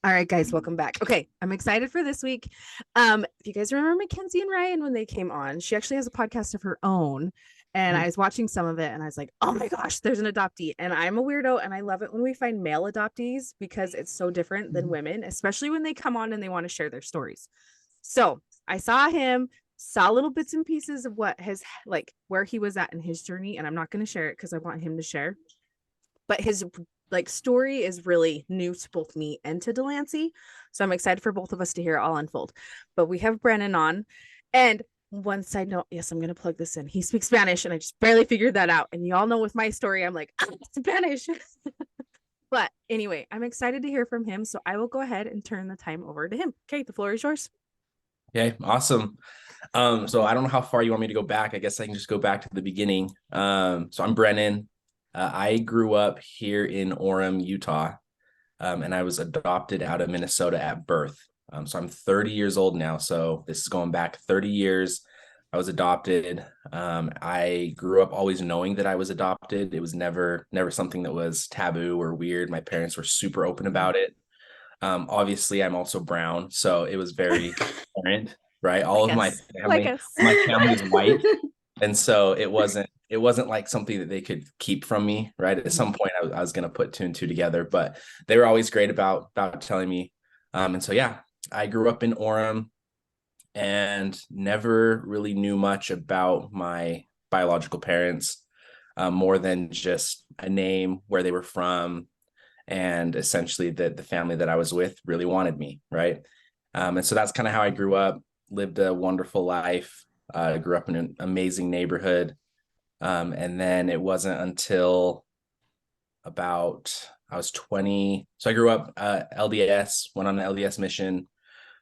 All right, guys, welcome back. Okay, I'm excited for this week. If you guys remember Mackenzie and Ryan when they came on, she actually has a podcast of her own. And I was watching some of it and I was like, oh my gosh, there's an adoptee. And I'm a weirdo and I love it when we find male adoptees because it's so different than women, especially when they come on and they want to share their stories. So I saw him, saw little bits and pieces of what his like where he was at in his journey. And I'm not going to share it because I want him to share. But his like story is really new to both me and to Delancey. So I'm excited for both of us to hear it all unfold. But we have Brennan on. And one side note, yes, I'm going to plug this in. He speaks Spanish and I just barely figured that out. And y'all know with my story, I'm like, Spanish. But anyway, I'm excited to hear from him. So I will go ahead and turn the time over to him. Okay, the floor is yours. Okay, awesome. So I don't know how far you want me to go back. I guess I can just go back to the beginning. So I'm Brennan. I grew up here in Orem, Utah, and I was adopted out of Minnesota at birth. So I'm 30 years old now. So this is going back 30 years. I was adopted. I grew up always knowing that I was adopted. It was never something that was taboo or weird. My parents were super open about it. Obviously, I'm also brown, so it was very apparent, right? All Like of my us. Like family, us. my family is white, and so it wasn't like something that they could keep from me, right? At some point, I was going to put two and two together, but they were always great about telling me. And so yeah, I grew up in Orem and never really knew much about my biological parents, more than just a name, where they were from, and essentially the family that I was with really wanted me, right? And so that's kind of how I grew up, lived a wonderful life. Grew up in an amazing neighborhood. And then it wasn't until about I was 20. So I grew up LDS, went on an LDS mission.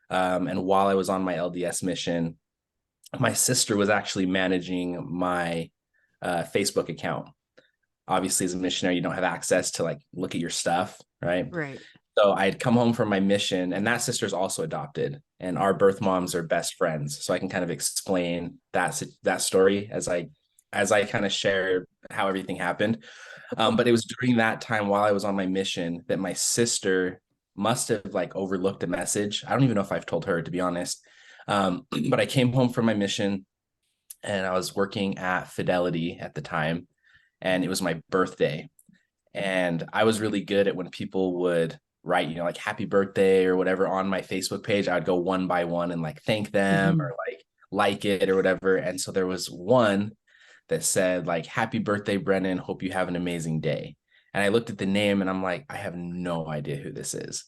And while I was on my LDS mission, my sister was actually managing my Facebook account. Obviously, as a missionary, you don't have access to like look at your stuff, right? Right. So I had come home from my mission, and that sister's also adopted, and our birth moms are best friends. So I can kind of explain that story as I kind of share how everything happened. But it was during that time while I was on my mission that my sister must have like overlooked a message. I don't even know if I've told her, to be honest. But I came home from my mission, and I was working at Fidelity at the time, and it was my birthday. And I was really good at when people would write, like happy birthday or whatever on my Facebook page, I would go one by one and like thank them or like it or whatever. And so there was one that said like happy birthday, Brennan. Hope you have an amazing day. And I looked at the name and I'm like, I have no idea who this is.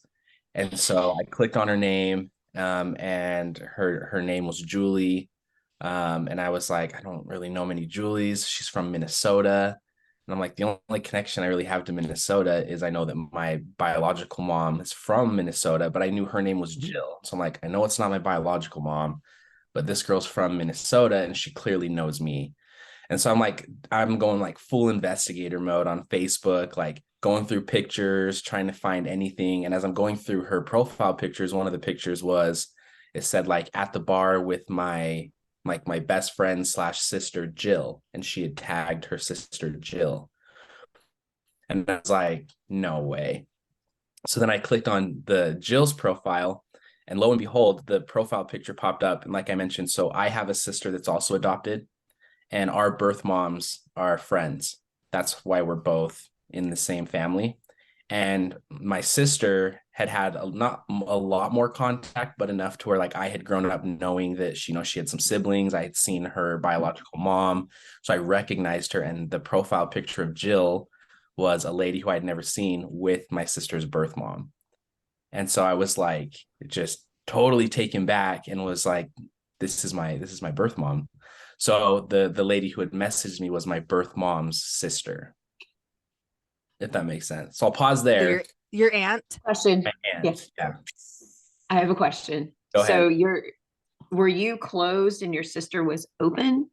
And so I clicked on her name, and her name was Julie. And I was like, I don't really know many Julies. She's from Minnesota. And I'm like, the only connection I really have to Minnesota is I know that my biological mom is from Minnesota, but I knew her name was Jill. So I'm like, I know it's not my biological mom, but this girl's from Minnesota and she clearly knows me. And so I'm like, I'm going like full investigator mode on Facebook, like going through pictures, trying to find anything. And as I'm going through her profile pictures, one of the pictures it said like at the bar with my best friend slash sister Jill, and she had tagged her sister Jill. And I was like, no way. So then I clicked on the Jill's profile, and lo and behold, the profile picture popped up. And like I mentioned, so I have a sister that's also adopted, and our birth moms are friends. That's why we're both in the same family. And my sister had not a lot more contact, but enough to where like I had grown up knowing that she had some siblings. I had seen her biological mom, so I recognized her. And the profile picture of Jill was a lady who I had never seen with my sister's birth mom. And so I was like just totally taken back and was like, this is my birth mom. So the lady who had messaged me was my birth mom's sister, if that makes sense. So I'll pause So there. your aunt. Question. My Yes, aunt, yeah. I have a question. Go ahead. So were you closed and your sister was open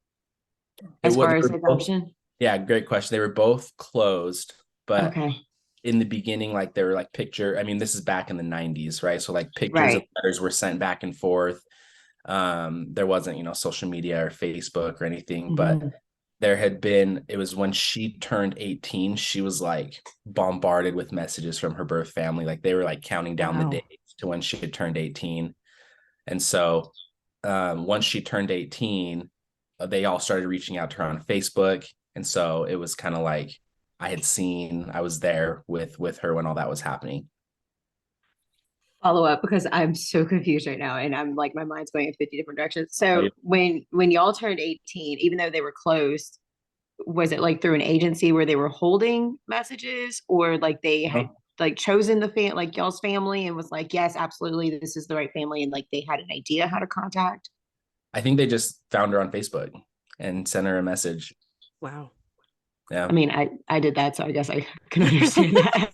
It as was, far as adoption? yeah, great question. They were both closed, but Okay. in the beginning, like they were like I mean, this is back in the 90s, right? So like pictures of Right. letters were sent back and forth. There wasn't, social media or Facebook or anything, but Mhm. it was when she turned 18, she was like bombarded with messages from her birth family. Like they were like counting down the Wow. days to when she had turned 18. And so once she turned 18, they all started reaching out to her on Facebook. And so it was kind of like I was there with her when all that was happening. Follow up because I'm so confused right now and I'm like my mind's going in 50 different directions. So Yeah. when y'all turned 18, even though they were closed, was it like through an agency where they were holding messages, or like they had like chosen the like y'all's family and was like, yes, absolutely, this is the right family, and like they had an idea how to contact? I think they just found her on Facebook and sent her a message. Wow. Yeah. I mean, I did that, so I guess I can understand that.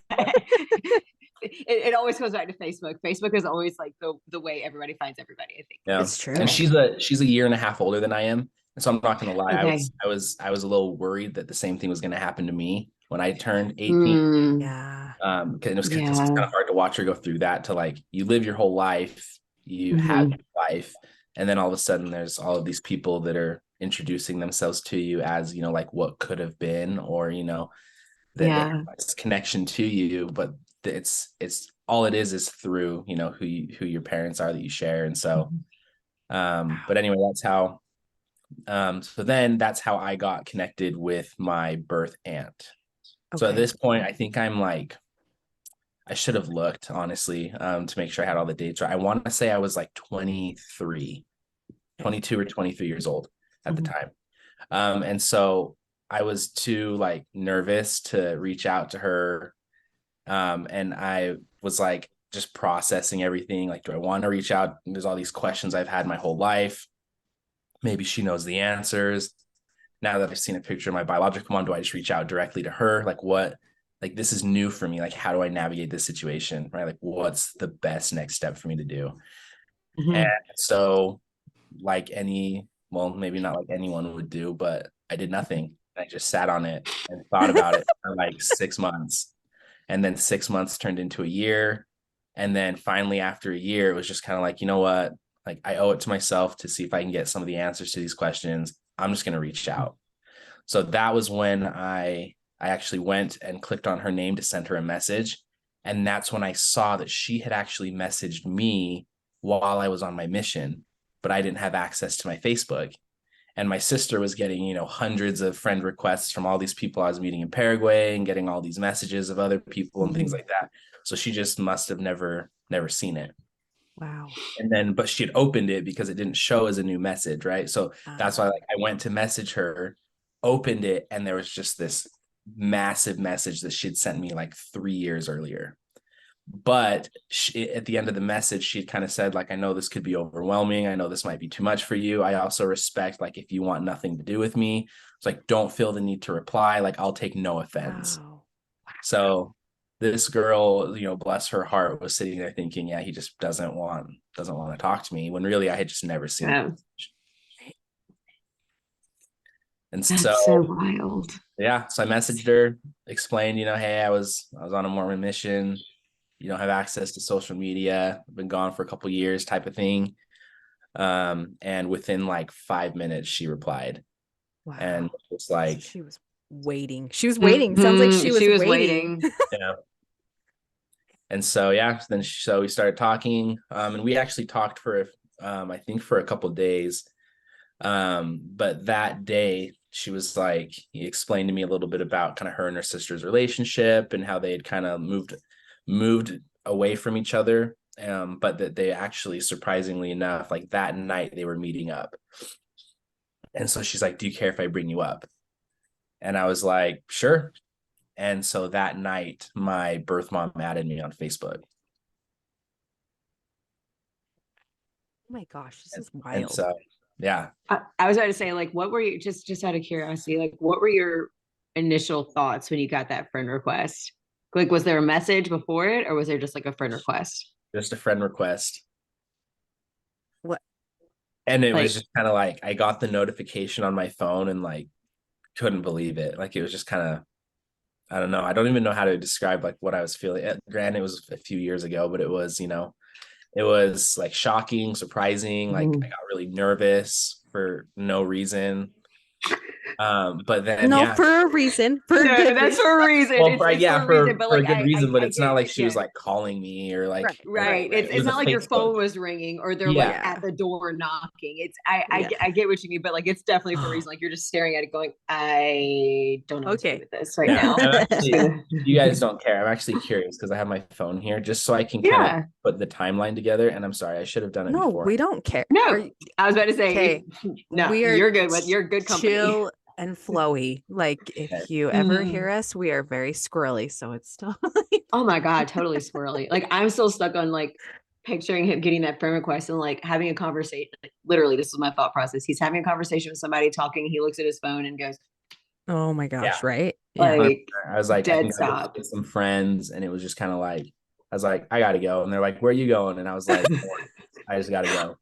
It always goes back to Facebook. Facebook is always like the way everybody finds everybody, I think. Yeah. It's true. And she's a year and a half older than I am. And so I'm not gonna lie, Okay. I was a little worried that the same thing was gonna happen to me when I turned 18. Yeah. Because it was Yeah. kind of hard to watch her go through that, to like you live your whole life, you have your life, and then all of a sudden there's all of these people that are introducing themselves to you as, like what could have been, or that they have this connection to you, but it's all it is through who your parents are that you share. And so but anyway, that's how so then that's how I got connected with my birth aunt. So at this point, I think I'm like, I should have looked honestly to make sure I had all the dates right. I want to say I was like 22 or 23 years old at the time. And so I was too like nervous to reach out to her. And I was like just processing everything. Like, do I want to reach out? There's all these questions I've had my whole life. Maybe she knows the answers. Now that I've seen a picture of my biological mom, do I just reach out directly to her? Like what? Like this is new for me. Like, how do I navigate this situation? Right? Like, what's the best next step for me to do? And so, like well, maybe not like anyone would do, but I did nothing. I just sat on it and thought about it for like 6 months. And then 6 months turned into a year. And then finally, after a year, it was just kind of like, you know what? Like, I owe it to myself to see if I can get some of the answers to these questions. I'm just going to reach out. So that was when I actually went and clicked on her name to send her a message. And that's when I saw that she had actually messaged me while I was on my mission, but I didn't have access to my Facebook. And my sister was getting, hundreds of friend requests from all these people I was meeting in Paraguay, and getting all these messages of other people and things like that. So she just must have never seen it. Wow. And then, but she had opened it because it didn't show as a new message, right? So that's why, like, I went to message her, opened it, and there was just this massive message that she'd sent me like 3 years earlier. But at the end of the message, she kind of said, like, I know this could be overwhelming. I know this might be too much for you. I also respect, like, if you want nothing to do with me, it's like, don't feel the need to reply. Like, I'll take no offense. Wow. So this girl, bless her heart, was sitting there thinking, yeah, he just doesn't want to talk to me, when really I had just never seen it. And That's so wild. Yeah, so I messaged her, explained, hey, I was on a Mormon mission. You don't have access to social media. I've been gone for a couple of years, type of thing. And within like 5 minutes, she replied. Wow. And it's like, she was waiting. Sounds like she was waiting. Yeah. And so, yeah, so we started talking, and we actually talked for, I think for a couple of days. But that day she was like, he explained to me a little bit about kind of her and her sister's relationship and how they had kind of moved away from each other. But that they actually, surprisingly enough, like that night they were meeting up. And so she's like, do you care if I bring you up? And I was like, sure. And so that night, my birth mom added me on Facebook. Oh my gosh, this is wild. And so, yeah. I was about to say, like, what were you, just out of curiosity, like, what were your initial thoughts when you got that friend request? Like, was there a message before it, or was there just like a friend request? Just a friend request. What? And it was just kind of like, I got the notification on my phone and like couldn't believe it. Like, it was just kind of, I don't know. I don't even know how to describe like what I was feeling. Granted, it was a few years ago, but it was, it was like shocking, surprising. Like, I got really nervous for no reason. But then No, for a reason. For a No, good that's reason. for a reason. well, It's for a reason, but for a like good reason, but I it's not like she was yeah. like calling me or like Right. Right. It's it was not a like your Facebook. phone was ringing or they're like Yeah. at the door knocking. It's Yeah. I get what you mean, but like it's definitely for a reason. Like you're just staring at it going, I don't know what to do Okay. with this right Yeah, now. I'm Just actually, gonna- you guys don't care. I'm actually curious because I have my phone here just so I can kind of Yeah. put the timeline together. And I'm sorry, I should have done it No, before. we don't care. No, I was about to say, Okay. no, We are you're good. But you're good company. chill and flowy. Like Okay. if you ever Mm. hear us, we are very squirrely. So it's still Oh my God, totally squirrely. Like I'm still stuck on like picturing him getting that friend request and like having a conversation. Like, literally, this was my thought process. He's having a conversation with somebody talking. He looks at his phone and goes, oh my gosh, Yeah. right? Yeah. like, I was like, I dead think I stop. with some friends, and it was just kind of like, I was like, I gotta go. And they're like, where are you going? And I was like, I just gotta go.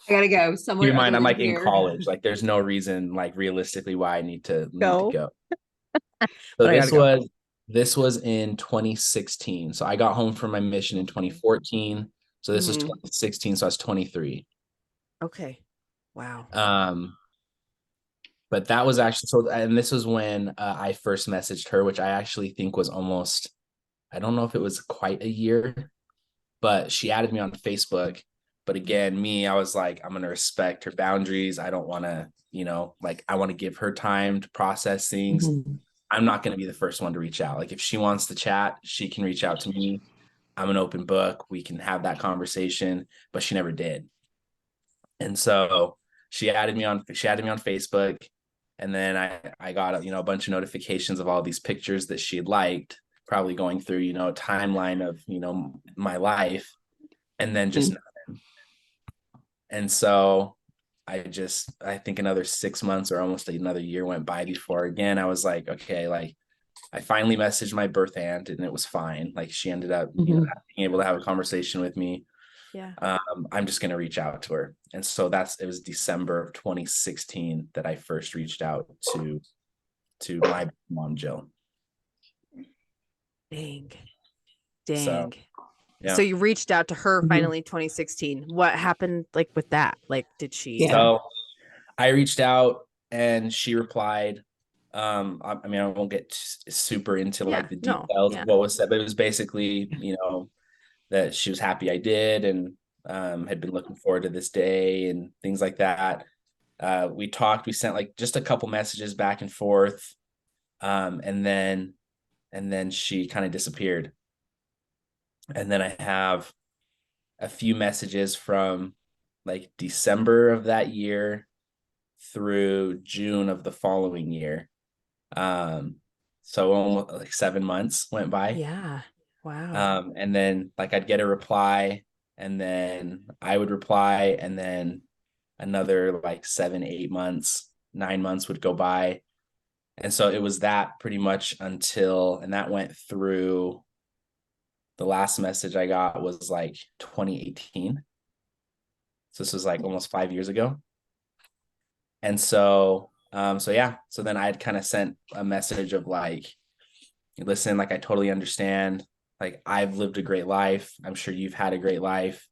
I gotta go Keep somewhere in mind, other I'm than like in here. college. Like, there's no reason, like realistically, why I need to Go. go. So But I gotta go. this was in 2016. So I got home from my mission in 2014. So this was Mhm. 2016. So I was 23. Okay. Wow. But that was actually so, and this was when I first messaged her, which I actually think was almost, I don't know if it was quite a year, but she added me on Facebook. But again, I was like, I'm going to respect her boundaries. I don't want to, like, I want to give her time to process things. Mhm. I'm not going to be the first one to reach out. Like, if she wants to chat, she can reach out to me. I'm an open book. We can have that conversation, but she never did. And so she added me on Facebook. And then I got, a bunch of notifications of all these pictures that she had liked, probably going through, a timeline of, my life, and then just nothing. And so I think another 6 months or almost another year went by before again, I was like, okay, like I finally messaged my birth aunt and it was fine. Like she ended up, being able to have a conversation with me. Yeah. I'm just going to reach out to her. And so it was December of 2016 that I first reached out to my mom, Jill. Dang. So, yeah. So you reached out to her finally 2016. What happened like with that? Like, did she? So I reached out and she replied. I mean, I won't get super into like the details of what was said, but it was basically, that she was happy I did and had been looking forward to this day and things like that. We talked, we sent like just a couple messages back and forth. And then she kind of disappeared. And then I have a few messages from like December of that year through June of the following year. So almost like 7 months went by. Yeah. Wow. And then like I'd get a reply and then I would reply and then another like 7, 8 months, 9 months would go by. And so it was that pretty much and that went through, the last message I got was like 2018. So this was like almost 5 years ago. And so, so then I had kind of sent a message of like, listen, like I totally understand. Like I've lived a great life. I'm sure you've had a great life.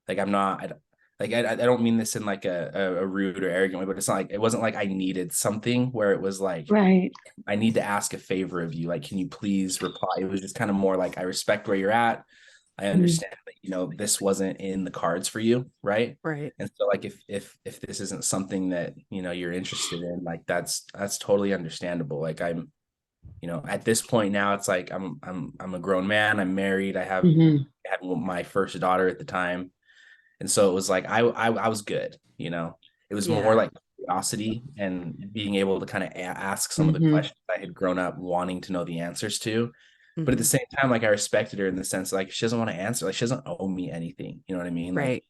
Like I don't mean this in like a rude or arrogant way, but it's not like, it wasn't like I needed something where it was like, right, I need to ask a favor of you. Like, can you please reply? It was just kind of more like, I respect where you're at. I understand that, this wasn't in the cards for you. Right. Right. And so like, if this isn't something that, you're interested in, like, that's totally understandable. Like at this point now it's like, I'm a grown man. I'm married. I had my first daughter at the time. And so it was like, I was good. It was more like curiosity and being able to kind of ask some of the questions I had grown up wanting to know the answers to. But at the same time, like I respected her in the sense like she doesn't want to answer, like she doesn't owe me anything. You know what I mean? Right.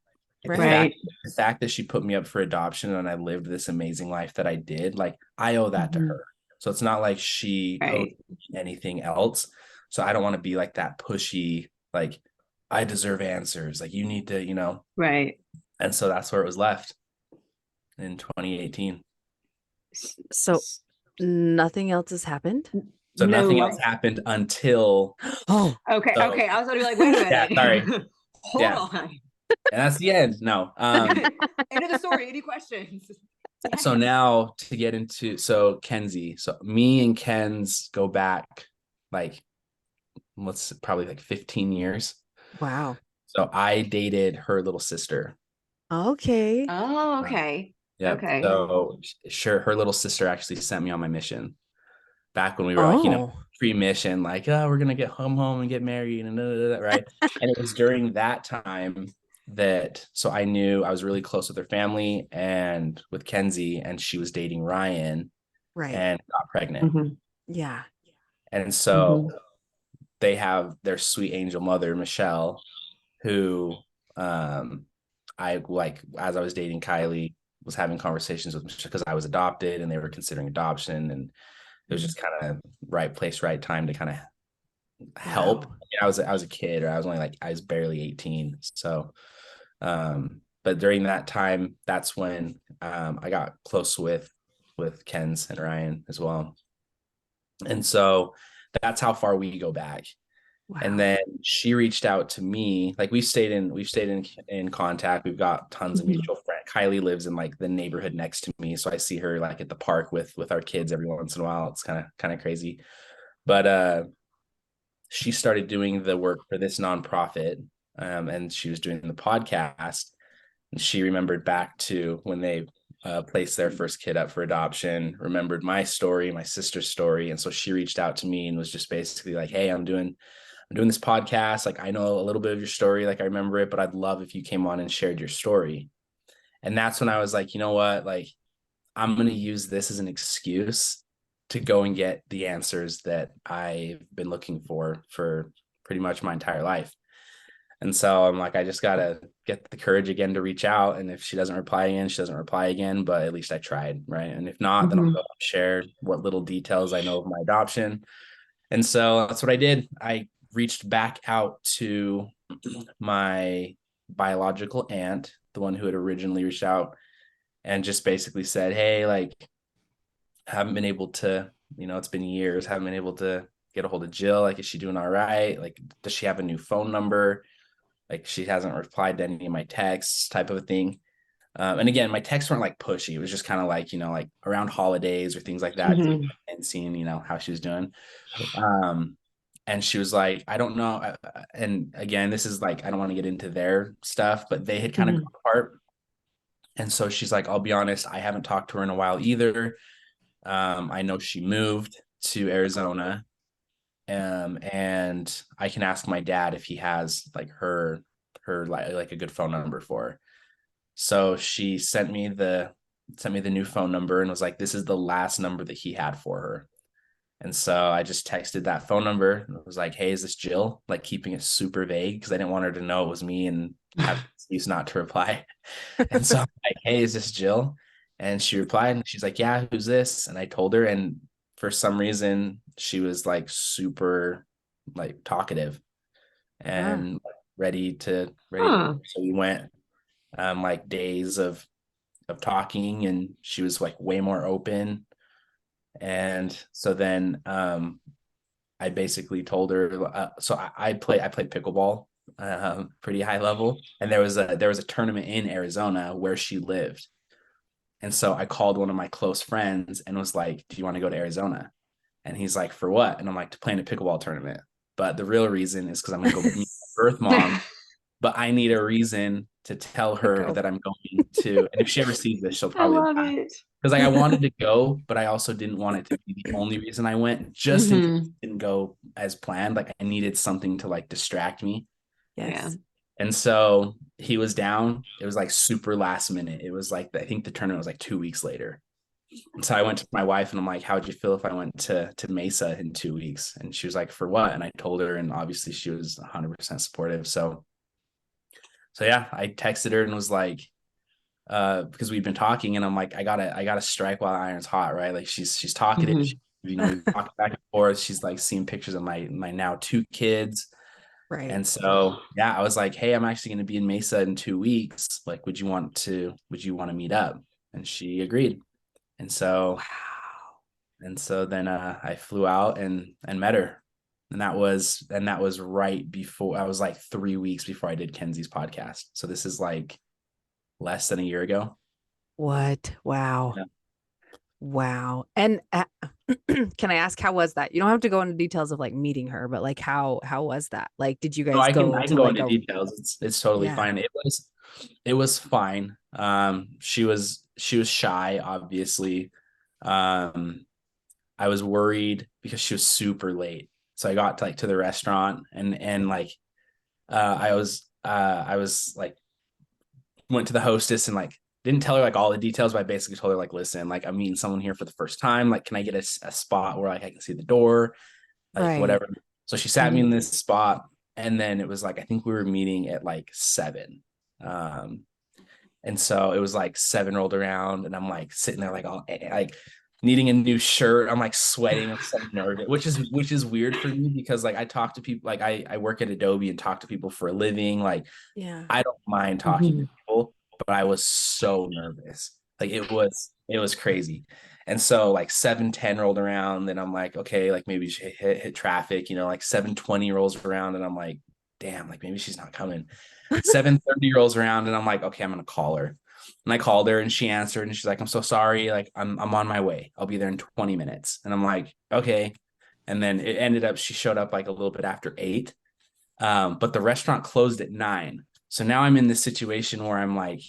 Like, the fact that she put me up for adoption and I lived this amazing life that I did, like I owe that to her. So it's not like she owed anything else. So I don't want to be like that pushy, like I deserve answers. Like you need to, right. And so that's where it was left in 2018. So nothing else has happened. So nothing else happened until. Oh, okay. Okay. I was gonna be like, wait a minute. Yeah, sorry. Hold on. And that's the end. No. End of the story. Any questions? So now to get into, so Kenzie, so me and Ken's go back like, probably like 15 years. Wow. So I dated her little sister. Okay. Oh, Uh, okay. Yep. Okay. So sure, her little sister actually sent me on my mission back when we were like, Oh, pre-mission, like, oh, we're gonna get home and get married and right. And it was during that time that so I knew I was really close with her family and with Kenzie, and she was dating Ryan right. and got pregnant. Mhm. Yeah. And so they have their sweet angel mother, Michelle, who I like as I was dating Kylie, was having conversations with Michelle because I was adopted and they were considering adoption, and it was just kind of right place, right time to kind of help. Wow. I was a kid, or I was barely 18. So but during that time, that's when I got close with Ken's and Ryan as well. And so that's how far we go back. And Wow. then she reached out to me. Like we've stayed in contact. We've got tons of mutual friends. Kylie lives in like the neighborhood next to me, so I see her like at the park with our kids every once in a while. It's kind of crazy. But she started doing the work for this nonprofit, and she was doing the podcast. And she remembered back to when they placed their first kid up for adoption, remembered my story, my sister's story. And so she reached out to me and was just basically like, hey, I'm doing this podcast. Like, I know a little bit of your story. Like, I remember it, but I'd love if you came on and shared your story. And that's when I was like, you know what? Like, I'm going to use this as an excuse to go and get the answers that I've been looking for pretty much my entire life. And so I'm like, I just got to get the courage again to reach out. And if she doesn't reply again, she doesn't reply again, but at least I tried. Right. And if not, then I'll go share what little details I know of my adoption. And so that's what I did. I reached back out to my biological aunt, the one who had originally reached out, and just basically said, hey, like, haven't been able to, it's been years, haven't been able to get a hold of Jill. Like, is she doing all right? Like, does she have a new phone number? Like, she hasn't replied to any of my texts, type of a thing. And again, my texts weren't like pushy. It was just kind of like, like around holidays or things like that, and seeing, how she was doing. And she was like, I don't know. And again, this is like, I don't want to get into their stuff, but they had kind of gone apart. And so she's like, I'll be honest, I haven't talked to her in a while either. I know she moved to Arizona. And I can ask my dad if he has like her like a good phone number for her. So she sent me the new phone number and was like, this is the last number that he had for her. And so I just texted that phone number and was like, hey, is this Jill? Like, keeping it super vague because I didn't want her to know it was me and have an excuse not to reply. And so I'm like, hey, is this Jill? And she replied and she's like, yeah, who's this? And I told her, and for some reason she was like super like talkative and ready to so we went like days of talking, and she was like way more open. And so then I basically told her so I played pickleball pretty high level, and there was a tournament in Arizona where she lived. And so I called one of my close friends and was like, do you want to go to Arizona? And he's like, for what? And I'm like, to play in a pickleball tournament. But the real reason is because I'm going to go meet my birth mom. But I need a reason to tell her that I'm going to. And if she ever sees this, she'll probably I love laugh. it. Because like I wanted to go, but I also didn't want it to be the only reason I went, just in case it didn't go as planned. Like, I needed something to like distract me. Yes. And so he was down. It was like super last minute. It was like, I think the tournament was like 2 weeks later. And so I went to my wife and I'm like, how would you feel if I went to Mesa in 2 weeks? And she was like, for what? And I told her, and obviously she was 100% supportive. So yeah, I texted her and was like, because we've been talking, and I'm like, I gotta strike while the iron's hot, right? Like, she's talkative, we talk back and forth. She's like seeing pictures of my now 2 kids. Right. And so yeah, I was like, hey, I'm actually going to be in Mesa in 2 weeks. Like, would you want to meet up? And she agreed. And so then I flew out and met her. And that was right before, I was like 3 weeks before I did Kenzie's podcast. So this is like less than a year ago. What? Wow. Yeah. Wow. And can I ask, how was that? You don't have to go into details of like meeting her, but like how was that? Like, did you No, guys I can go I can to go like into a details. It's totally yeah. fine. It was fine. She was shy, obviously. Um, I was worried because she was super late. So I got to the restaurant and like I was like went to the hostess and like didn't tell her like all the details, but I basically told her like, listen, like I'm meeting someone here for the first time. Like, can I get a spot where like I can see the door, like Right. whatever. So she sat me in this spot, and then it was like I think we were meeting at like 7. Um, and so it was like 7 rolled around, and I'm like sitting there like all like needing a new shirt. I'm like sweating. I'm so nervous, which is weird for me because like I talk to people, like I work at Adobe and talk to people for a living. Like Yeah. I don't mind talking to people, but I was so nervous. Like it was crazy. And so like 7:10 rolled around, and I'm like, okay, like maybe she hit traffic, like 7:20 rolls around, and I'm like, damn, like maybe she's not coming. 7:30 rolls around, and I'm like, okay, I'm gonna call her. And I called her, and she answered, and she's like, I'm so sorry, like I'm on my way. I'll be there in 20 minutes. And I'm like, okay. And then it ended up she showed up like a little bit after 8. But the restaurant closed at 9. So now I'm in this situation where I'm like,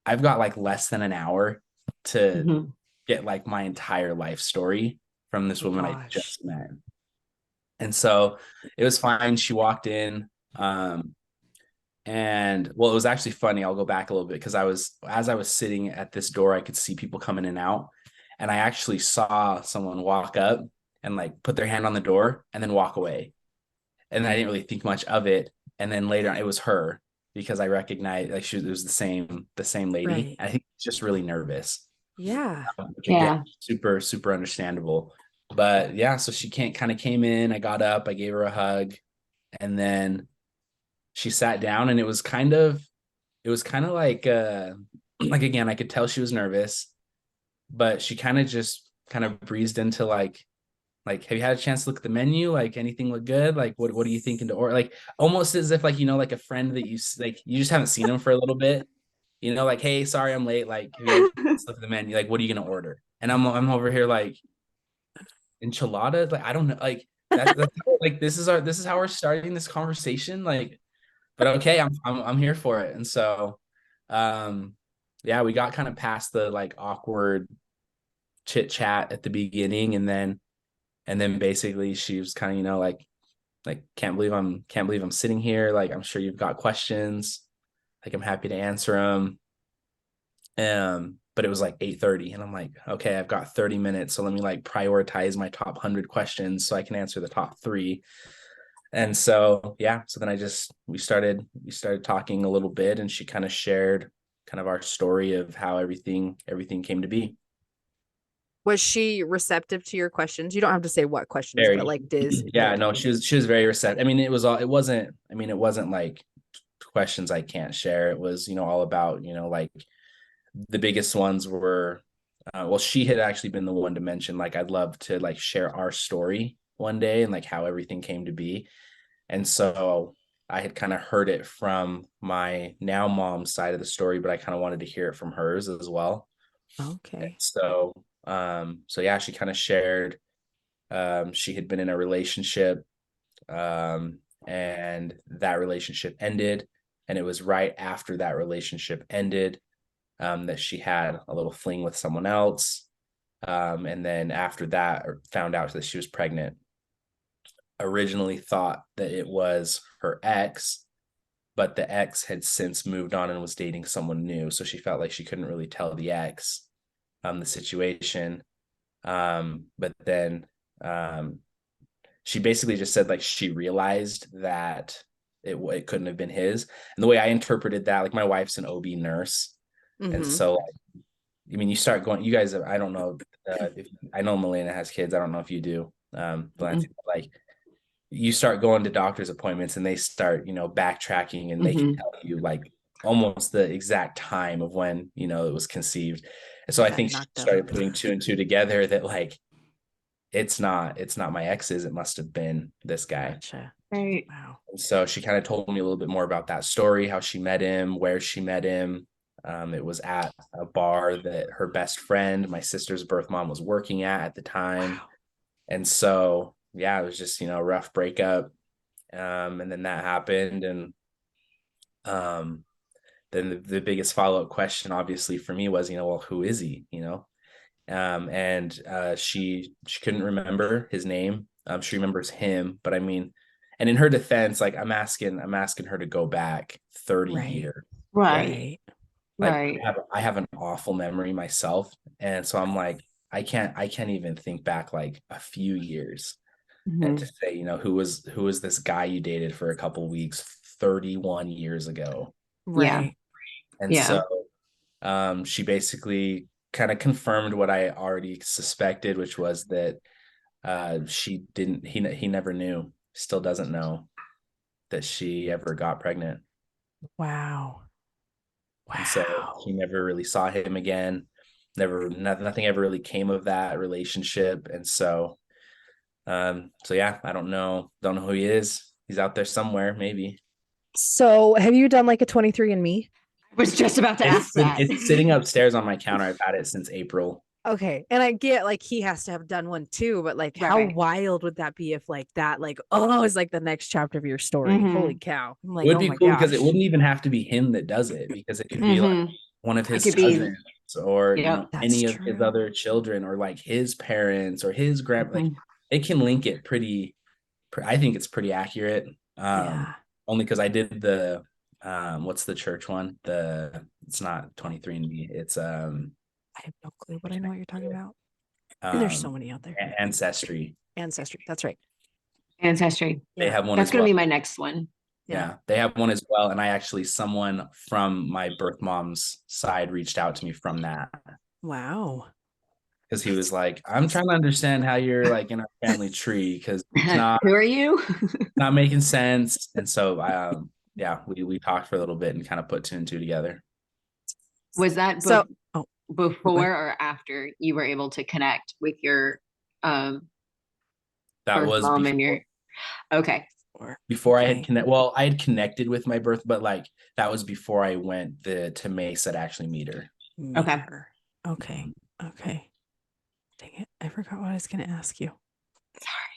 I've got like less than an hour to Mhm. get like my entire life story from this Oh woman I gosh. just met. And so it was fine. She walked in. And well, it was actually funny. I'll go back a little bit because as I was sitting at this door, I could see people coming in and out. And I actually saw someone walk up and like put their hand on the door and then walk away. And I didn't really think much of it. And then later on, it was her because I recognized like it was the same lady. Right. I think she's just really nervous, Yeah. which again, Yeah. super super understandable. But yeah, so she kind of came in. I got up, I gave her a hug, and then she sat down, and it was kind of like again, I could tell she was nervous, but she kind of just kind of breezed into like, have you had a chance to look at the menu? Like, anything look good? Like, what are you thinking to order? Like, almost as if like like a friend that you just haven't seen them for a little bit. Like, hey, sorry I'm late. Like, have you had a chance to look at the menu? Like, what are you gonna order? And I'm over here like enchiladas. Like, I don't know. Like that's like this is how we're starting this conversation. Like, but okay, I'm here for it. And so, um, yeah, we got kind of past the like awkward chit chat at the beginning, and then basically she was kind of like can't believe I'm sitting here, like I'm sure you've got questions, like I'm happy to answer them. But it was like 8:30, and I'm like, okay, I've got 30 minutes, so let me like prioritize my top 100 questions so I can answer the top 3. And so yeah, so then we started talking a little bit, and she kind of shared kind of our story of how everything came to be. Was she receptive to your questions? You don't have to say what questions, but Very. like does Yeah, like no, she was very receptive. I mean, it wasn't like questions I can't share. It was, all about, like the biggest ones were, well, she had actually been the one to mention, like, I'd love to like share our story one day and like how everything came to be. And so I had kind of heard it from my now mom's side of the story, but I kind of wanted to hear it from hers as well. And okay. so yeah, she kind of shared, she had been in a relationship, and that relationship ended. And it was right after that relationship ended, that she had a little fling with someone else. And then after that, found out that she was pregnant. Originally thought that it was her ex, but the ex had since moved on and was dating someone new. So she felt like she couldn't really tell the ex the situation. But then she basically just said like she realized that it couldn't have been his. And the way I interpreted that, like my wife's an OB nurse. And Mm-hmm. so, I mean, you start going, you guys, I don't know if I know Melena has kids. I don't know if you do. But I think like you start going to doctor's appointments, and they start, backtracking, and they can tell you like almost the exact time of when, it was conceived. And so I I got think she knocked up. started putting two and two together that like, it's not my ex's. It must have been this guy. Gotcha. Right. Wow. So she kind of told me a little bit more about that story, how she met him, where she met him. It was at a bar that her best friend, my sister's birth mom, was working at the time. Wow. And so, yeah, it was just, a rough breakup. And then that happened. And then the biggest follow-up question, obviously, for me was, well, who is he? And she couldn't remember his name. She remembers him, but I mean, and in her defense, like I'm asking her to go back 30 years. Right. Like Right. I have an awful memory myself. And so I'm like, I can't even think back like a few years and to say, who was this guy you dated for a couple weeks 31 years ago. Right. And so she basically kind of confirmed what I already suspected, which was that he never knew, still doesn't know that she ever got pregnant. Wow. And so he never really saw him again. Nothing ever really came of that relationship. And so yeah, I don't know who he is. He's out there somewhere, maybe. So have you done like a 23andMe? I was just about to ask that. It's sitting upstairs on my counter. I've had it since April. Okay. And I get like he has to have done one too, but like how wild would that be if like that, like, oh, it's like the next chapter of your story. Holy cow. I'm like, it would be cool because it wouldn't even have to be him that does it, because it could be like one of his cousins or any of his other children, or like his parents or his like it can link it I think it's pretty accurate. Only because I did the what's the church one? It's not 23andMe. It's I have no clue, but I know what you're talking about. There's so many out there. Ancestry. That's right. Ancestry. They have one. That's going to be my next one. Yeah, they have one as well. And someone from my birth mom's side reached out to me from that. Wow. Because he was like, I'm trying to understand how you're like in our family tree, because it's not. Who are you? Not making sense. And so we talked for a little bit and kind of put 2 and 2 together. Was that before or after you were able to connect with your that was mom before, and your before I had connected with my birth, but like that was before I went to Mesa to actually meet her. Okay. Dang it, I forgot what I was gonna ask you. Sorry.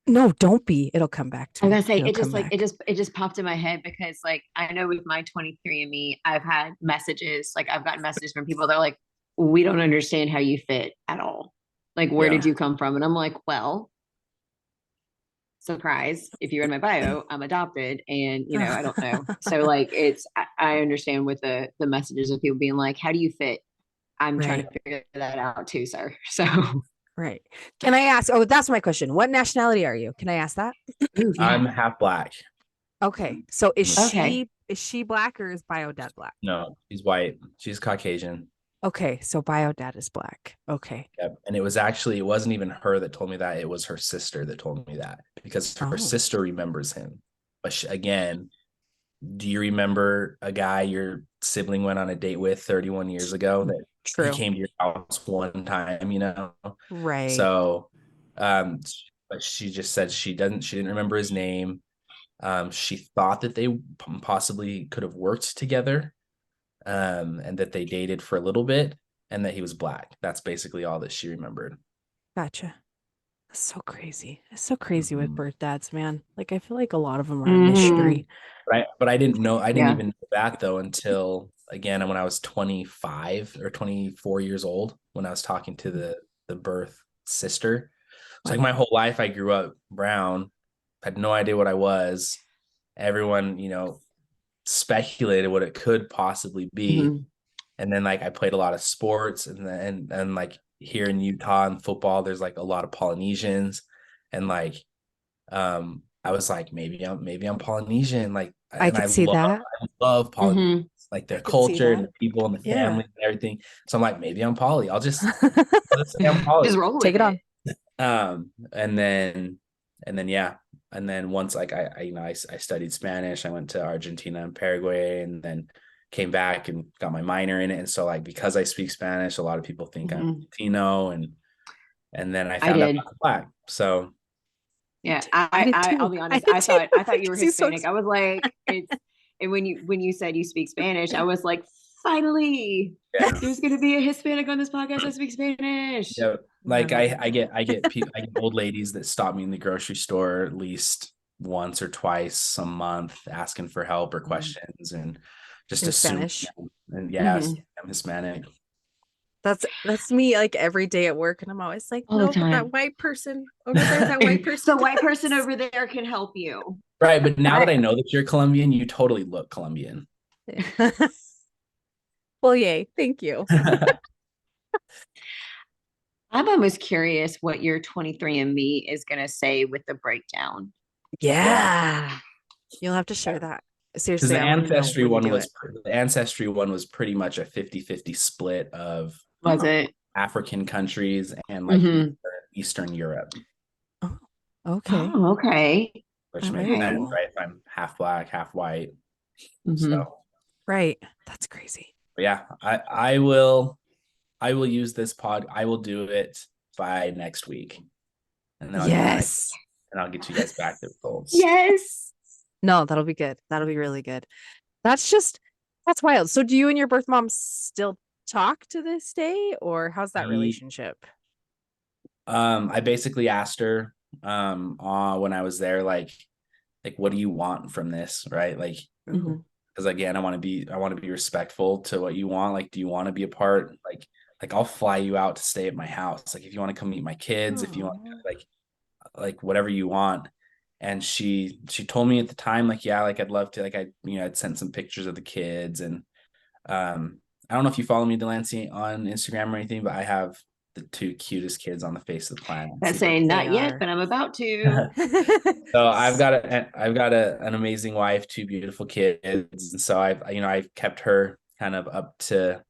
No, don't be. It'll come back to me. I was gonna say it just popped in my head, because like I know with my 23andMe, I've had messages, like I've gotten messages from people that are like, we don't understand how you fit at all. Like, where did you come from? And I'm like, well, surprise, if you read my bio, I'm adopted, and I don't know. So like I understand with the messages of people being like, how do you fit? I'm trying to figure that out too, sir. So right. Can I ask? Oh, that's my question. What nationality are you? Can I ask that? I'm half Black. Okay. So is she Black, or is bio dad Black? No, she's white. She's Caucasian. Okay. So bio dad is Black. Okay. Yep. And it wasn't even her that told me that. It was her sister that told me that, because her sister remembers him. But again, do you remember a guy your sibling went on a date with 31 years ago that he came to your house one time, Right. So but she just said she didn't remember his name. She thought that they possibly could have worked together, and that they dated for a little bit, and that he was Black. That's basically all that she remembered. Gotcha. That's so crazy. It's so crazy with birth dads, man. Like I feel like a lot of them are a mystery. But I didn't know. I didn't even know that though until, again, when I was 25 or 24 years old, when I was talking to the birth sister. It's like my whole life I grew up brown, had no idea what I was. Everyone, speculated what it could possibly be. And then like I played a lot of sports, and like here in Utah in football, there's like a lot of Polynesians, and like I was like, maybe I'm Polynesian. Like I see that. I love Polynesians, like their culture and the people and the family and everything. So I'm like, maybe I'm Poly. I'll just say I'm Poly. Just roll Take it on. And then once like I studied Spanish, I went to Argentina and Paraguay, and then came back and got my minor in it. And so like, because I speak Spanish, a lot of people think I'm Latino, and then I found out I'm Black. So yeah, I'll be honest. I thought you were Hispanic. I was like, and when you said you speak Spanish, I was like, finally, Yeah. there's going to be a Hispanic on this podcast that speaks Spanish. Yeah. Like Love it. I get people, I get old ladies that stop me in the grocery store at least once or twice a month asking for help or questions and just In assume. Spanish. And yeah, Mhm. I'm Hispanic. That's me like every day at work, and I'm always like, All the no, but that time. white person over there, that white person. The white person over there can help you. Right. But now that I- I know that you're Colombian, you totally look Colombian. Well, yay, thank you. I'm almost curious what your 23andMe is going to say with the breakdown. Yeah. You'll have to share that. Because Seriously, the I want to know ancestry when you one do was it. the ancestry one was pretty much a 50-50 split of Was it? African countries and like Mhm. Eastern Europe, Oh, okay. Oh, okay. which Very makes sense, cool. right? If I'm half black, half white. Mhm. So Right. That's crazy. but yeah, I will use this pod. I will do it by next week, and then Yes. I'll get you guys back the results. Yes. No, that'll be good. That'll be really good. That's wild. So do you and your birth mom still talk to this day, or how's that relationship? I basically asked her when I was there, like what do you want from this, right? Like Mhm. because again, I want to be respectful to what you want. Like, do you want to be a part? Like I'll fly you out to stay at my house. Like if you want to come meet my kids, if you want Aw. like whatever you want. And she told me at the time, like, yeah, like I'd love to, like I'd sent some pictures of the kids. And I don't know if you follow me, Delancey, on Instagram or anything, but I have the two cutest kids on the face of the planet. That's So saying They not yet, are. but I'm about to. I've got an amazing wife, two beautiful kids, and so I've kept her kind of up to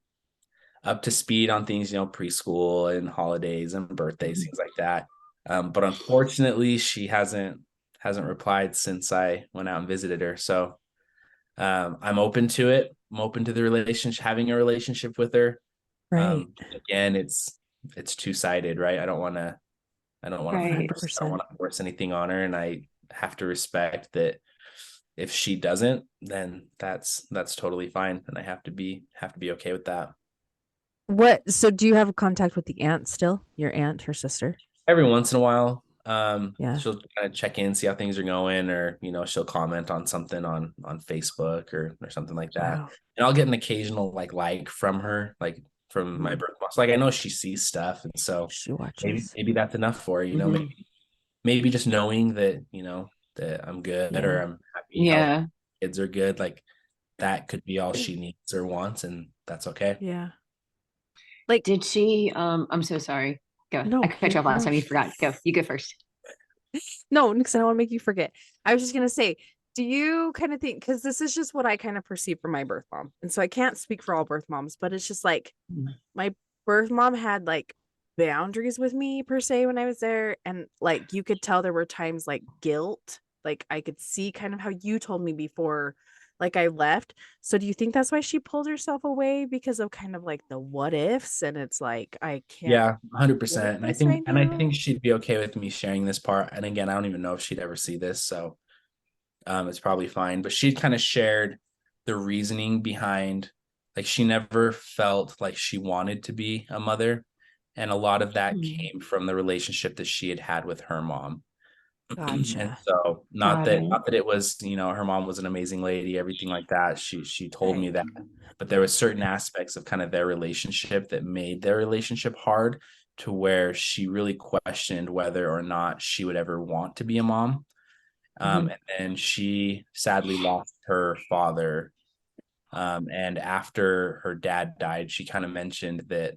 speed on things, preschool and holidays and birthdays, things like that. But unfortunately, she hasn't replied since I went out and visited her. So I'm open to it. I'm open to the relationship, having a relationship with her. Right. Again, it's two-sided, right? I don't want to Right. force, I don't 100%. want to force anything on her, and I have to respect that if she doesn't, then that's totally fine, and I have to be okay with that. So do you have contact with the aunt still? Your aunt, her sister? Every once in a while, Yeah. she'll kind of check in, see how things are going, or she'll comment on something on Facebook or something like that. Wow. And I'll get an occasional like from her, like from my birth mom. So like I know she sees stuff, and so She watches. maybe that's enough for her. Mhm. Maybe just knowing that that I'm good Yeah. or I'm happy, healthy, Yeah. kids are good, like that could be all she needs or wants, and that's okay. Yeah. Like, Did she? I'm so sorry. Go. no, I cut you off last no, time. You forgot. Go. You go first. no, because I don't want to make you forget. I was just gonna say, do you kind of think, because this is just what I kind of perceive from my birth mom, and so I can't speak for all birth moms, but it's just like my birth mom had like boundaries with me per se when I was there, and like you could tell there were times like guilt, like I could see kind of how you told me before, like I left. So do you think that's why she pulled herself away, because of kind of like the what ifs, and it's like I can't Yeah, deal with 100%. this right And I now? think she'd be okay with me sharing this part. And again, I don't even know if she'd ever see this, so it's probably fine. But she'd kind of shared the reasoning behind, like she never felt like she wanted to be a mother, and a lot of that came from the relationship that she had had with her mom. And Gotcha. so Got it. not that it was, her mom was an amazing lady, everything like that. She told me Right. that, but there was certain aspects of kind of their relationship that made their relationship hard, to where she really questioned whether or not she would ever want to be a mom. Mhm. And then she sadly lost her father. And after her dad died, she kind of mentioned that,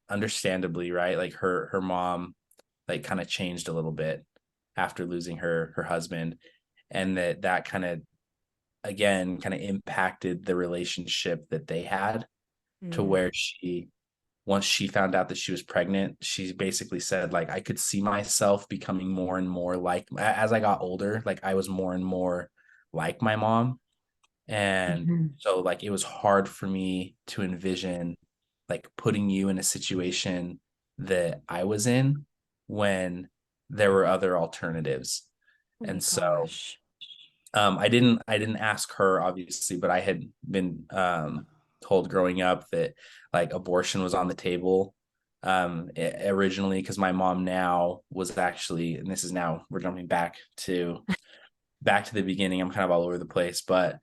understandably, right? Like her mom like kind of changed a little bit after losing her husband, and that kind of again kind of impacted the relationship that they had, to Mm. where once she found out that she was pregnant, she basically said, like, I could see myself becoming more and more like, as I got older, like I was more and more like my mom. And Mhm. so like it was hard for me to envision like putting you in a situation that I was in when there were other alternatives. Oh my And so gosh. I didn't ask her, obviously, but I had been told growing up that like abortion was on the table originally, because my mom now was actually, and this is now we're jumping back to the beginning. I'm kind of all over the place, but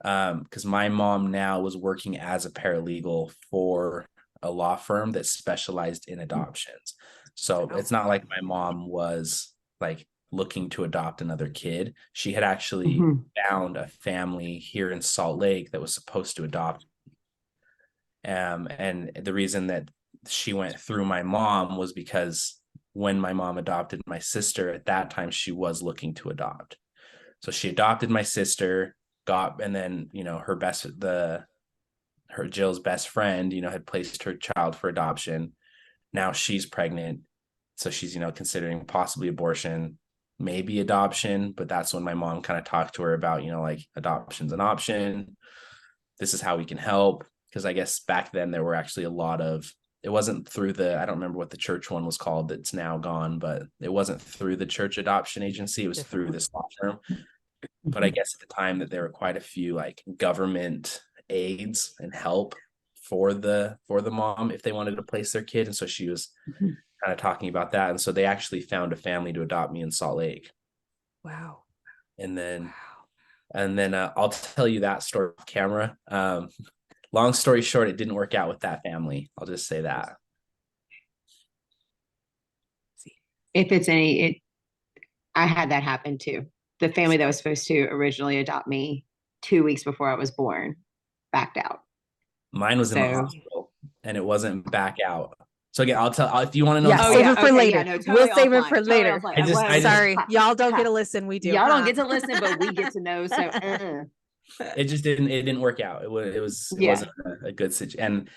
because my mom now was working as a paralegal for a law firm that specialized in adoptions. So it's not like my mom was like looking to adopt another kid. She had actually found a family here in Salt Lake that was supposed to adopt. And the reason that she went through my mom was because when my mom adopted my sister, at that time, she was looking to adopt. So she adopted my sister, and then, her Jill's best friend, had placed her child for adoption. Now she's pregnant. So she's, considering possibly abortion, maybe adoption. But that's when my mom kind of talked to her about, like adoption's an option. This is how we can help. Because I guess back then there were actually a lot of, it wasn't through I don't remember what the church one was called that's now gone, but it wasn't through the church adoption agency. It was through this law firm. But I guess at the time that there were quite a few like government aids and help for the mom if they wanted to place their kid. And so she was kind of talking about that. And so they actually found a family to adopt me in Salt Lake. Wow. And then I'll tell you that story off camera. Long story short, it didn't work out with that family. I'll just say that. If it's I had that happen too. The family that was supposed to originally adopt me 2 weeks before I was born backed out. Mine was in the hospital, and it wasn't back out. So again, I'll tell if you want to know. Yeah, save it for later. We'll save it for later. Sorry, y'all don't get to listen. We do. Y'all don't get to listen, but we get to know. So it just didn't work out. It wasn't a good situation.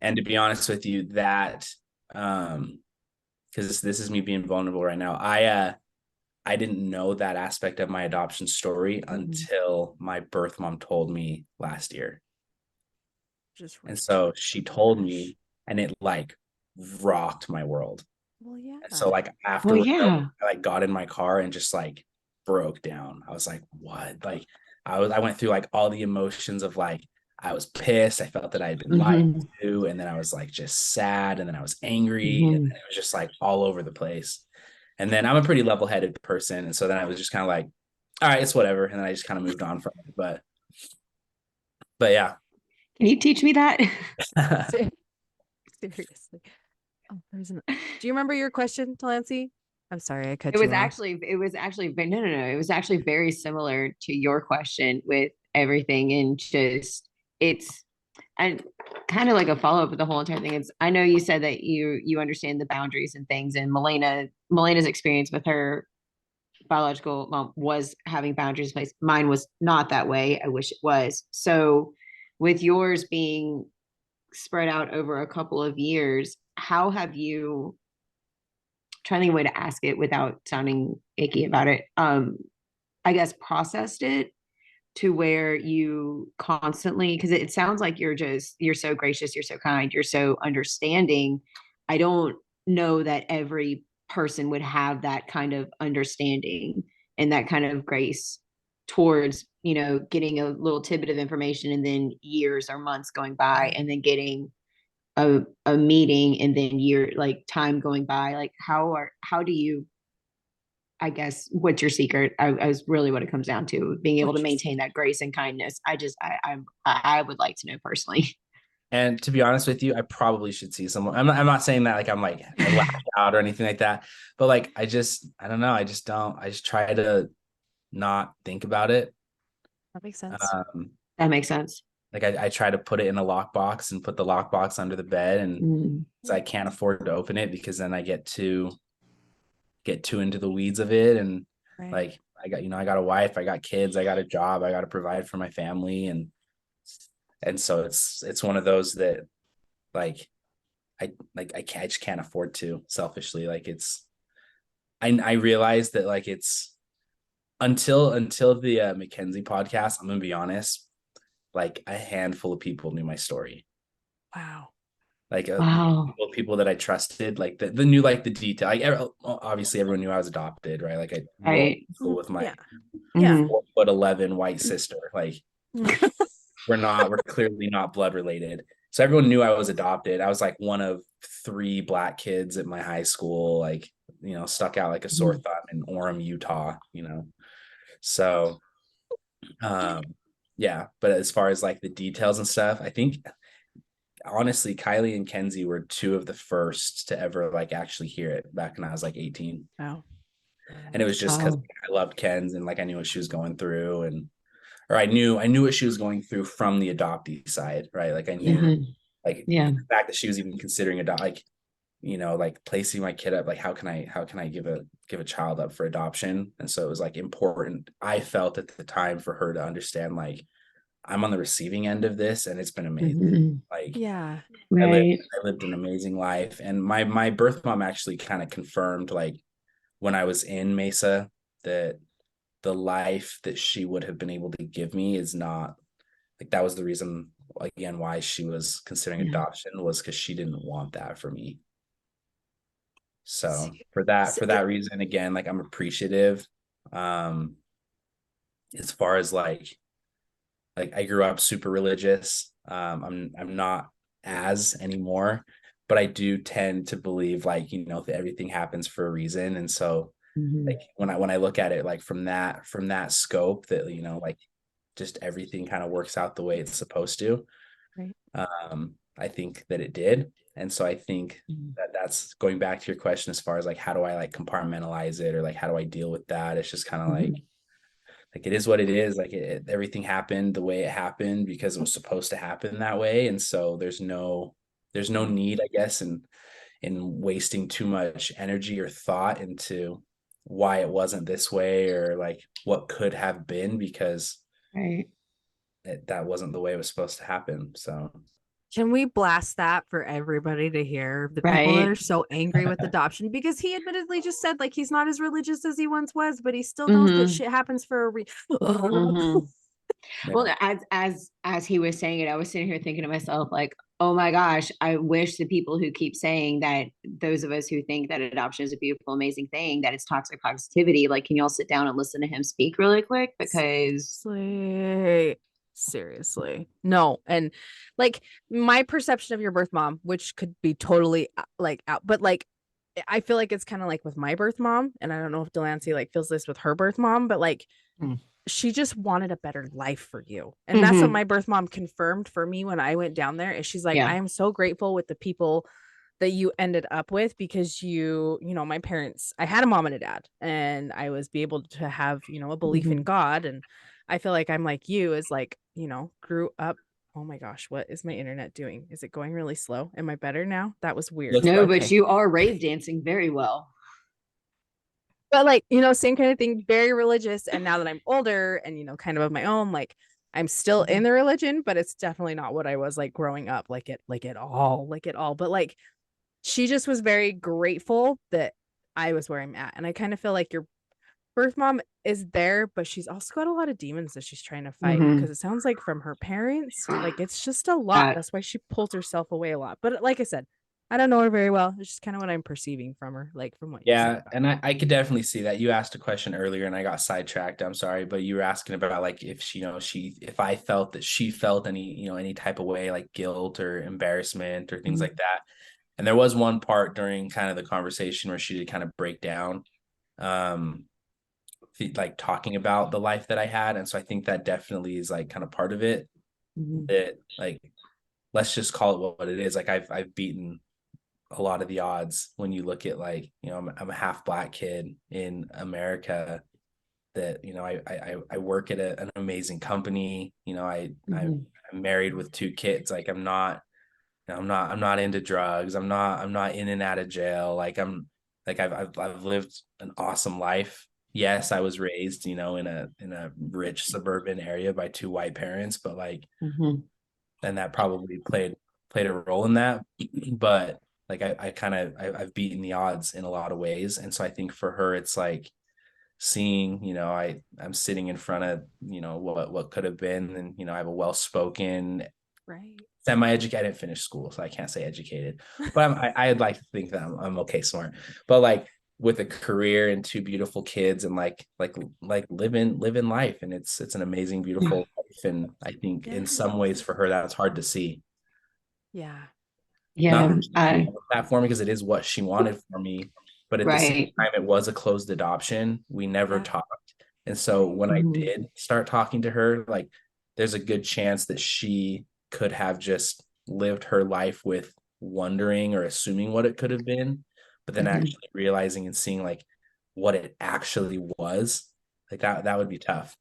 And to be honest with you, that because this is me being vulnerable right now. I didn't know that aspect of my adoption story until my birth mom told me last year. And so she told me, and it like rocked my world. Well, yeah. And so like after I like got in my car and just like broke down. I was like, what? Like I went through like all the emotions of like, I was pissed. I felt that I had been lied to. And then I was like just sad. And then I was angry. And then it was just like all over the place. And then I'm a pretty level-headed person. And so then I was just kind of like, all right, it's whatever. And then I just kind of moved on from it. But yeah. Can you teach me that? Seriously. Oh, do you remember your question, Delancey? I'm sorry, I cut you off. It was actually, no. It was actually very similar to your question with everything. And just, and kind of like a follow-up of the whole entire thing is, I know you said that you understand the boundaries and things, and Melena's experience with her biological mom was having boundaries in place. Mine was not that way. I wish it was. So with yours being spread out over a couple of years, how have you, trying to think of a way to ask it without sounding icky about it, I guess processed it to where you constantly, because it sounds like you're so gracious, you're so kind, you're so understanding. I don't know that every person would have that kind of understanding and that kind of grace towards, getting a little tidbit of information and then years or months going by and then getting a meeting and then time going by. Like how do you, I guess, what's your secret? I was really what it comes down to, being able to maintain that grace and kindness. I would like to know personally. And to be honest with you, I probably should see someone. I'm not saying that like I'm like laughed out or anything like that, but like I don't know. I just try to not think about it. That makes sense. That makes sense. Like I try to put it in a lockbox and put the lockbox under the bed, and so I can't afford to open it because then I get too into the weeds of it. And like I got a wife, I got kids, I got a job, I got to provide for my family, and so it's one of those that like I just can't afford to, selfishly. Like I realized that like it's until the Mackenzie podcast, I'm gonna be honest, like a handful of people knew my story. Wow. Like people that I trusted, like the knew like the detail. Like obviously everyone knew I was adopted, right? Like I went to school with my 4'11" white sister. Like we're clearly not blood related. So everyone knew I was adopted. I was like one of 3 Black kids at my high school, like, stuck out like a sore thumb in Orem, Utah, So, yeah, but as far as like the details and stuff, I think honestly, Kylie and Kenzie were 2 of the first to ever like actually hear it back when I was like 18. Wow. And it was just because I loved Ken's and like I knew what she was going through, or I knew what she was going through from the adoptee side, right? Like I knew like the fact that she was even considering like like placing my kid up, like how can I give a child up for adoption? And so it was like important, I felt at the time, for her to understand like I'm on the receiving end of this and it's been amazing. Like Yeah. Right. I lived an amazing life. And my birth mom actually kind of confirmed, like when I was in Mesa, that the life that she would have been able to give me is not, like, that was the reason again why she was considering adoption, was because she didn't want that for me. So for that reason, again, like I'm appreciative. As far as like I grew up super religious. I'm not as anymore, but I do tend to believe like, that everything happens for a reason. And so like when I look at it like from that scope, that like just everything kind of works out the way it's supposed to. Right. I think that it did. And so I think that's going back to your question as far as like how do I like compartmentalize it, or like how do I deal with that? It's just kind of like it is what it is. Like everything happened the way it happened because it was supposed to happen that way. And so there's no need, I guess, in wasting too much energy or thought into why it wasn't this way, or like what could have been, because that wasn't the way it was supposed to happen. So can we blast that for everybody to hear? The people that are so angry with adoption, because he admittedly just said like he's not as religious as he once was, but he still knows that shit happens for a reason. Well, as he was saying it, I was sitting here thinking to myself, like, oh my gosh, I wish the people who keep saying that, those of us who think that adoption is a beautiful, amazing thing, that it's toxic positivity, like, can you all sit down and listen to him speak really quick? Because seriously, no. And like my perception of your birth mom, which could be totally like out, but like I feel like it's kind of like with my birth mom, and I don't know if Delancey like feels this with her birth mom, but like she just wanted a better life for you. And that's what my birth mom confirmed for me when I went down there. And she's like, I am so grateful with the people that you ended up with, because my parents, I had a mom and a dad, and I was be able to have, a belief in God. And I feel like I'm like you, is like, grew up. Oh my gosh, what is my internet doing? Is it going really slow? Am I better now? That was weird. No, but you are rave dancing very well. But like, same kind of thing, very religious. And now that I'm older and, kind of my own, like I'm still in the religion, but it's definitely not what I was like growing up, like at all. But like, she just was very grateful that I was where I'm at. And I kind of feel like your birth mom is there, but she's also got a lot of demons that she's trying to fight, because it sounds like from her parents, like it's just a lot. That's why she pulls herself away a lot. But like I said, I don't know her very well. It's just kind of what I'm perceiving from her, like from what you said. And I could definitely see that. You asked a question earlier and I got sidetracked. I'm sorry, but you were asking about like if she, if I felt that she felt any, any type of way, like guilt or embarrassment or things like that. And there was one part during kind of the conversation where she did kind of break down, like talking about the life that I had. And so I think that definitely is like kind of part of it. That like, let's just call it what it is. Like I've beaten a lot of the odds when you look at like, I'm a half Black kid in America, that, I work at an amazing company. I'm married with 2 kids. Like I'm not into drugs. I'm not in and out of jail. Like I've lived an awesome life. Yes, I was raised, in a rich suburban area by 2 white parents, but like, and that probably played a role in that. But like I've beaten the odds in a lot of ways. And so I think for her, it's like seeing, I'm sitting in front of, what could have been. And, I have a well-spoken, semi-educated, I didn't finish school, so I can't say educated, but I'd like to think that I'm okay smart, but like with a career and 2 beautiful kids and like living life. And it's an amazing, beautiful life And I think in Yeah. some ways for her, that's hard to see. Yeah. Yeah. Not that for me because it is what she wanted for me, but at the same Right. time, it was a closed adoption. We never Yeah. talked. And so when I Mhm. did start talking to her, like there's a good chance that she could have just lived her life with wondering or assuming what it could have been, but then Mhm. actually realizing and seeing like what it actually was, like that would be tough.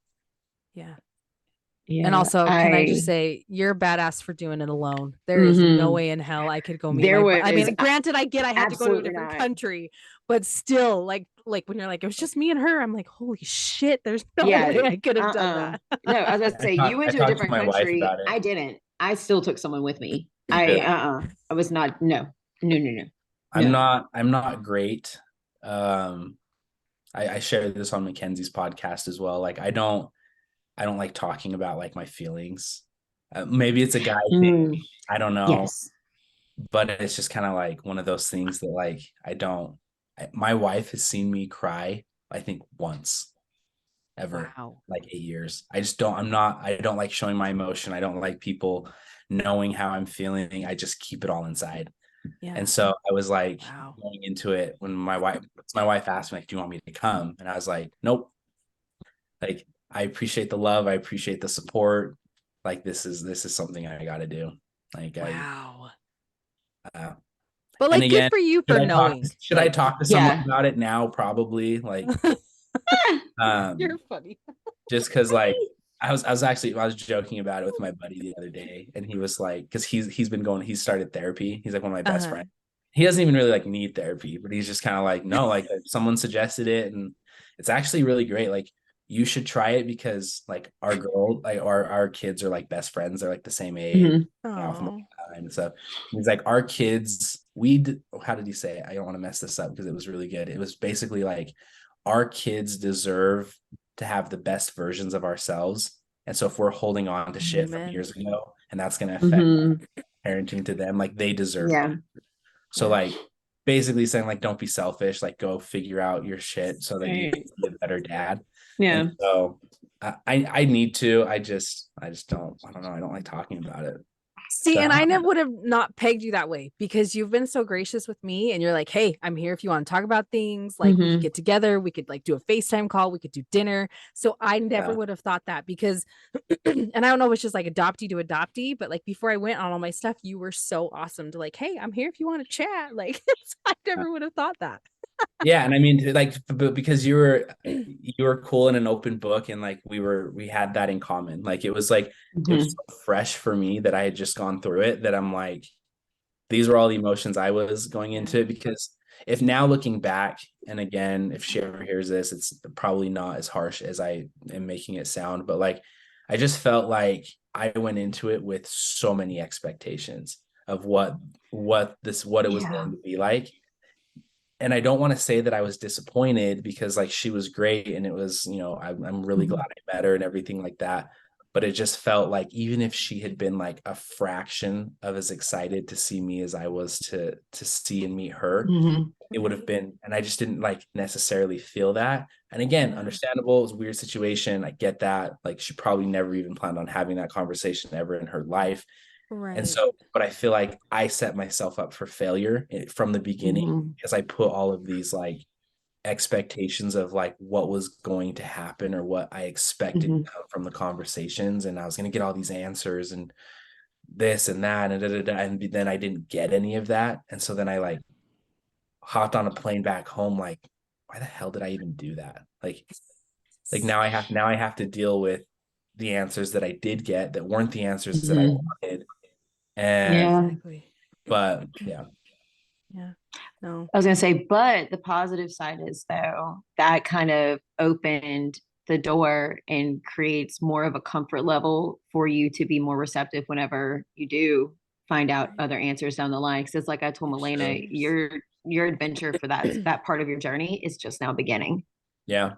Yeah. Yeah. And also, can I just say, you're badass for doing it alone. There is no Mhm. way in hell I could go meet There I mean, was granted, I get I had to go to a absolutely different not. country, but still, like when you're like, it was just me and her, I'm like, holy shit, there's no Yeah. way I could have done that. No, I was gonna say you I went to a talked to different my wife country. about it. I didn't. I still took someone with me. Good. I was not. No. No. I'm not great. I shared this on Mackenzie's podcast as well. Like I don't like talking about like my feelings. Maybe it's a guy thing. I don't know, Yes. but it's just kind of like one of those things that like my wife has seen me cry, I think once ever, Wow. like 8 years. I don't like showing my emotion. I don't like people knowing how I'm feeling. I just keep it all inside. Yeah. And so I was like Wow. going into it when my wife asked me, like, do you want me to come? And I was like, nope. Like, I appreciate the love, I appreciate the support. Like this is something I gotta do. Like Wow. uh, But and like, good again, for you for knowing. should I Like, talk to someone about it now? Probably like you're um funny. just because like I was joking about it with my buddy the other day, and he was like, because he started therapy. He's like one of my best Uh-huh. friends. He doesn't even really like need therapy, but he's just kind of like, no, like someone suggested it, and it's actually really great. Like you should try it because like our kids are like best friends. They're like the same age, Mhm. out from all Oh. the time. So he's like, our kids, how did he say it? I don't want to mess this up because it was really good. It was basically like our kids deserve to have the best versions of ourselves. And so if we're holding on to shit from Amen. years ago and that's going to affect Mhm. parenting to them, like they deserve Yeah. it. So Yeah. like basically saying like don't be selfish, like go figure out your shit so that you Right. can be a better dad. Yeah. And so I need to. I just don't. I don't know. I don't like talking about it. See, So and I never would have not pegged you that way because you've been so gracious with me and you're like, hey, I'm here if you want to talk about things. Like we could Mhm. get together, we could like do a FaceTime call, we could do dinner. So I never yeah. would have thought that because and I don't know if it's just like adoptee to adoptee, but like before I went on all my stuff, you were so awesome to like, hey, I'm here if you want to chat. Like I never would have thought that. Yeah, and I mean, like, because you were cool in an open book, and like we had that in common. Like it was Mhm. so fresh for me that I had just gone through it that I'm like, these were all the emotions I was going into it. Because if now looking back, and again, if she ever hears this, it's probably not as harsh as I am making it sound, but like I just felt like I went into it with so many expectations of what it was Yeah. going to be like. And I don't want to say that I was disappointed because like she was great and it was, I'm really Mhm. glad I met her and everything like that. But it just felt like even if she had been like a fraction of as excited to see me as I was to see and meet her, Mhm. it would have been, and I just didn't like necessarily feel that. And again, understandable, it was a weird situation. I get that. Like she probably never even planned on having that conversation ever in her life. And Right. so, but I feel like I set myself up for failure from the beginning Mhm. because I put all of these like expectations of like what was going to happen or what I expected Mhm. to come from the conversations. And I was going to get all these answers and this and that and da, da, da, and then I didn't get any of that. And so then I like hopped on a plane back home, like, why the hell did I even do that? Like now I have to deal with the answers that I did get that weren't the answers that I Mhm. wanted. And Yeah. Exactly. but yeah. Yeah. No. I was gonna say, but the positive side is though that kind of opened the door and creates more of a comfort level for you to be more receptive whenever you do find out other answers down the line. Because it's like I told Milena, your adventure for that part of your journey is just now beginning. Yeah.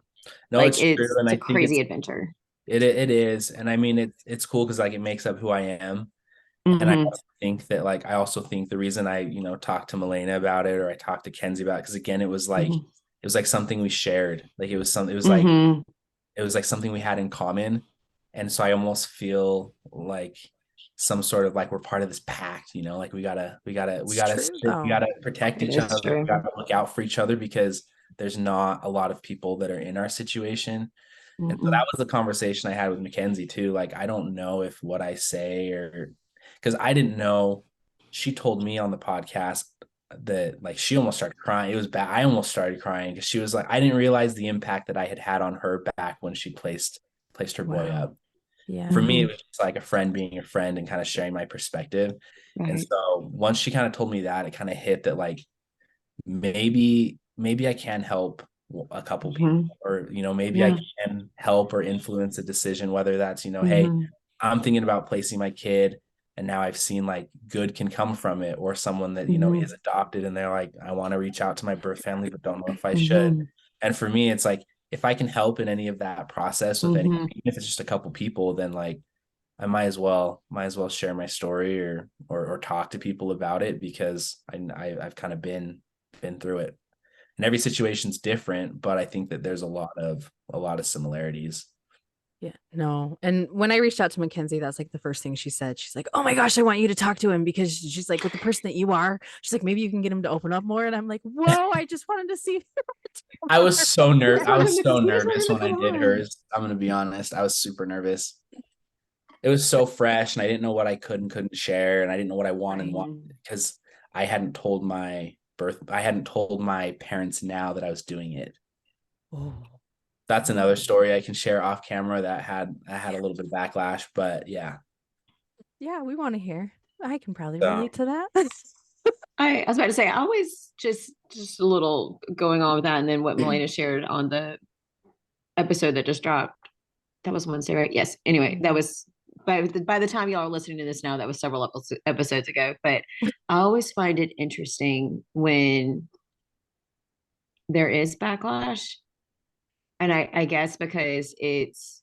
No, Like it's true. And it's I a think crazy adventure. it is. And I mean it's cool because like it makes up who I am. And I Mhm. also think that like I also think the reason I, talked to Milena about it or I talked to Kenzie about it, because again, Mhm. it was like something we shared. Like it was Mhm. it was like something we had in common. And so I almost feel like some sort of like we're part of this pact, like True, we though. gotta protect It each is other, we true. gotta look out for each other, because there's not a lot of people that are in our situation. And so that was the conversation I had with Mackenzie too. Like, I don't know if what I say, or because I didn't know, she told me on the podcast that like she almost started crying. It was bad. I almost started crying because she was like, I didn't realize the impact that I had on her back when she placed her boy Wow. up. Yeah. For me, it was just like a friend being a friend and kind of sharing my perspective. And Right. so once she kind of told me that, it kind of hit that like maybe I can help a couple people, or maybe I Yeah. can help or influence a decision, whether that's hey, Mm-hmm. I'm thinking about placing my kid, and now I've seen like good can come from it, or someone that Mm-hmm. is adopted and they're like, I want to reach out to my birth family but don't know if I should. Mm-hmm. And for me, it's like, if I can help in any of that process with any, Mm-hmm. even if it's just a couple people, then like I might as well share my story, or talk to people about it, because I've kind of been through it. And every situation's different, but I think that there's a lot of similarities. Yeah, no. And when I reached out to Mackenzie, that's like the first thing she said. She's like, "Oh my gosh, I want you to talk to him," because she's like, with the person that you are, she's like, maybe you can get him to open up more. And I'm like, whoa, I just wanted to see. I was so nervous. I was so We just want nervous him to when I come did on. hers. I'm gonna be honest. I was super nervous. It was so fresh, and I didn't know what I could and couldn't share, and I didn't know what I wanted and wanted, because I hadn't told my parents now that I was doing it. Oh, That's another story I can share off camera that had a little bit of backlash, but yeah. yeah, we want to hear. I can probably So relate to that. I was about to say, I always just a little going on with that, and then what Melena shared on the episode that just dropped. That was Wednesday, right? Yes. Anyway, that was by the time y'all are listening to this now, that was several episodes ago. But I always find it interesting when there is backlash, and I guess because it's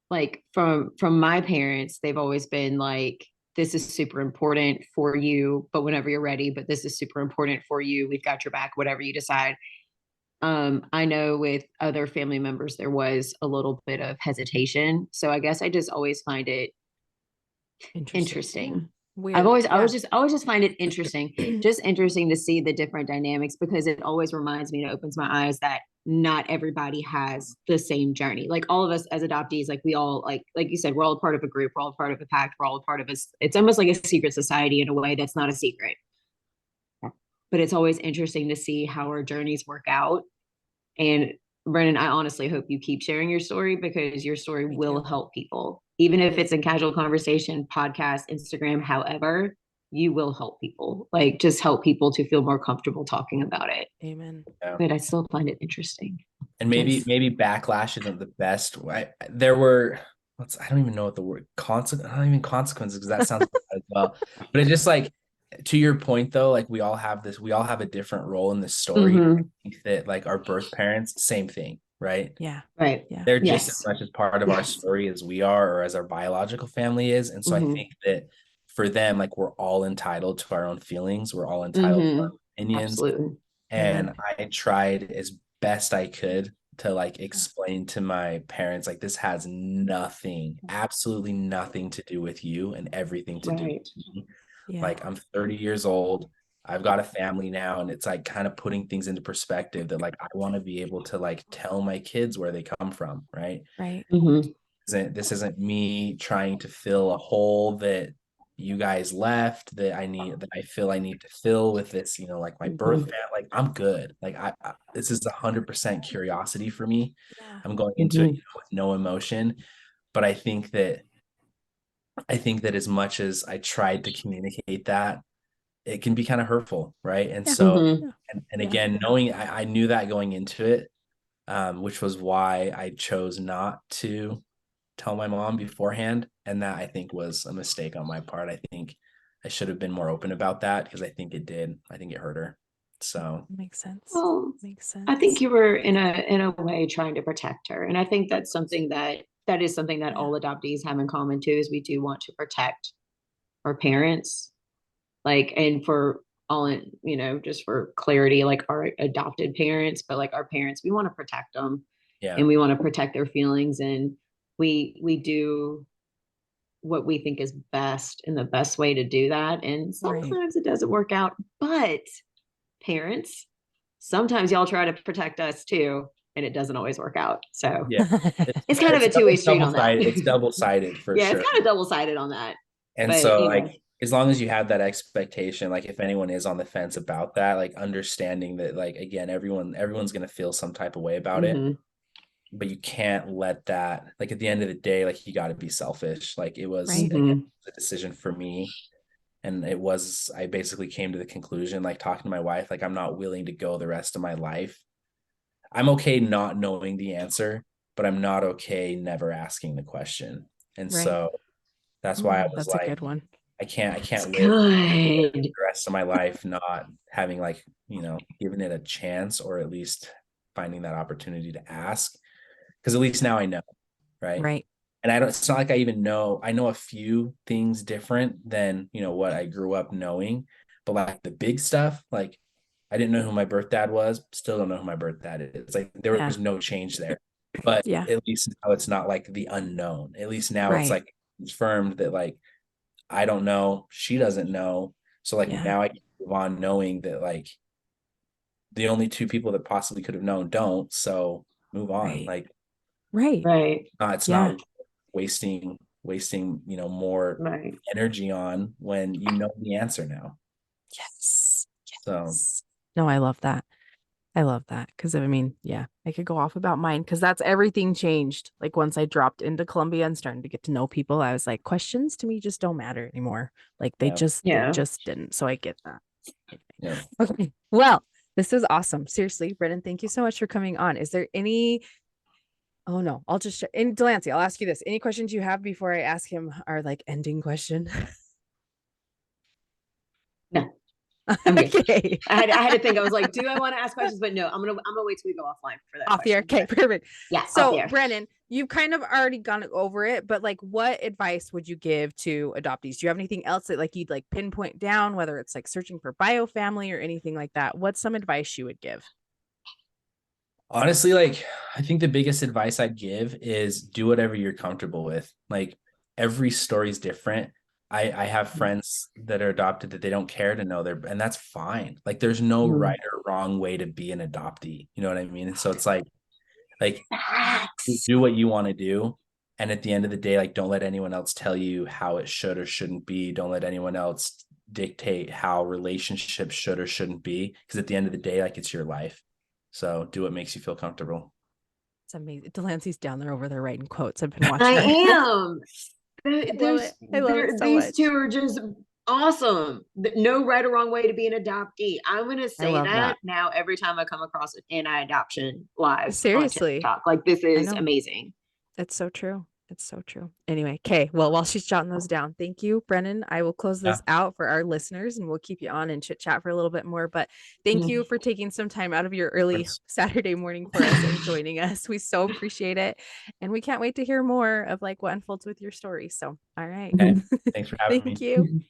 like from my parents, they've always been like, this is super important for you, but whenever you're ready, but this is super important for you, we've got your back, whatever you decide. I know with other family members there was a little bit of hesitation, so I guess I just always find it interesting. Weird. I always just find it interesting, just interesting to see the different dynamics, because it always reminds me and it opens my eyes that not everybody has the same journey. Like all of us as adoptees, like we all, like you said, we're all part of a group, we're all part of a pact, we're all part of us. It's almost like a secret society in a way that's not a secret. But it's always interesting to see how our journeys work out. And Brennan, I honestly hope you keep sharing your story, because your story will help people. Even if it's in casual conversation, podcast, Instagram, however, you will help people. Like just help people to feel more comfortable talking about it. Amen. yeah. But I still find it interesting. And maybe Yes. maybe backlash isn't the best. There were, I don't even know what the word not even consequences, because that sounds bad as well. But it's just like, to your point though, like we all have a different role in this story. Mm-hmm. I think that like our birth parents, same thing, right? Yeah. Right. Yeah. They're just as Yes. much as part of our story as we are, or as our biological family is. And so I Mm-hmm. think that for them, like we're all entitled to our own feelings. We're all entitled to our Mm-hmm. opinions. Absolutely. And Amen. I tried as best I could to like explain to my parents, like, this has nothing, absolutely nothing to do with you, and everything to do Right. with me. Yeah. Like, I'm 30 years old. I've got a family now, and it's like kind of putting things into perspective that like I want to be able to like tell my kids where they come from, right? Right. Mm-hmm. This isn't me trying to fill a hole that you guys left, that I feel I need to fill with this, like my birth Mm-hmm. family. Like, I'm good. Like this is 100% curiosity for me. Yeah. I'm going into it, Mm-hmm. with no emotion. But I think that as much as I tried to communicate that, it can be kind of hurtful, right? And Yeah. so, Mm-hmm. and Yeah. again, knowing I knew that going into it, which was why I chose not to tell my mom beforehand. And that, I think, was a mistake on my part. I think I should have been more open about that, because I think it hurt her. So Makes sense. Well, Makes I think sense. you were in a way trying to protect her. And I think that's something that is something that all adoptees have in common too, is we do want to protect our parents. Like, and for all in, just for clarity, like our adopted parents, but like our parents, we want to protect them, yeah. and we want to protect their feelings. And we do what we think is best and the best way to do that. And sometimes it doesn't work out, but parents, sometimes y'all try to protect us too, and it doesn't always work out. So Yeah. it's kind of a two-way street on that. It's double-sided for Yeah, sure. it's kind of double-sided on that. And but, so like, as long as you have that expectation, like if anyone is on the fence about that, like understanding that, like, again, everyone's going to feel some type of way about it, but you can't let that, like, at the end of the day, like, you got to be selfish. Like it was again, a decision for me. And I basically came to the conclusion, like talking to my wife, like, I'm not willing to go the rest of my life. I'm okay not knowing the answer, but I'm not okay never asking the question. And so that's why I was that's like, a good one. I can't live good. the rest of my life not having, like, giving it a chance, or at least finding that opportunity to ask. Because at least now I know, right? And it's not like I even know. I know a few things different than, what I grew up knowing, but like the big stuff, like I didn't know who my birth dad was, still don't know who my birth dad is. Like there was no change there, but at least now it's not like the unknown. At least now it's like confirmed that, like, I don't know, she doesn't know. So like now I can move on knowing that, like, the only two people that possibly could have known don't. So move on. Like, it's not wasting, more energy on when you know the answer now. Yes. So no, I love that. Because I mean, I could go off about mine, because that's everything changed. Like once I dropped into Columbia and starting to get to know people, I was like, questions to me just don't matter anymore. Like they just didn't. So I get that. Okay. Well, this is awesome. Seriously, Brennan, thank you so much for coming on. Is there any Oh no, I'll just and Delancey, I'll ask you this. Any questions you have before I ask him our like ending question? No. I'm good. Okay. I had to think. I was like, do I want to ask questions? But no, I'm gonna wait till we go offline for that. Off the air. Okay, perfect. Yeah. So Brennan, you've kind of already gone over it, but like what advice would you give to adoptees? Do you have anything else that like you'd like pinpoint down, whether it's like searching for bio family or anything like that? What's some advice you would give? Honestly, like, I think the biggest advice I'd give is do whatever you're comfortable with. Like, every story's different. I have friends that are adopted that they don't care to know and that's fine. Like, there's no right or wrong way to be an adoptee. You know what I mean? And so it's like do what you want to do. And at the end of the day, like, don't let anyone else tell you how it should or shouldn't be. Don't let anyone else dictate how relationships should or shouldn't be. Because at the end of the day, like, it's your life. So do what makes you feel comfortable. It's amazing. Delancey's down there over there writing quotes. I've been watching. I am. I love it so these much. two are just awesome. No right or wrong way to be an adoptee. I'm going to say that now every time I come across an anti-adoption live. Seriously. Like, this is amazing. It's so true. It's so true. Anyway, okay. Well, while she's jotting those down, thank you, Brennan. I will close this out for our listeners and we'll keep you on and chit chat for a little bit more. But thank you for taking some time out of your early Saturday morning for us and joining us. We so appreciate it. And we can't wait to hear more of like what unfolds with your story. So, all right. Okay. Thanks for having me. Thank you.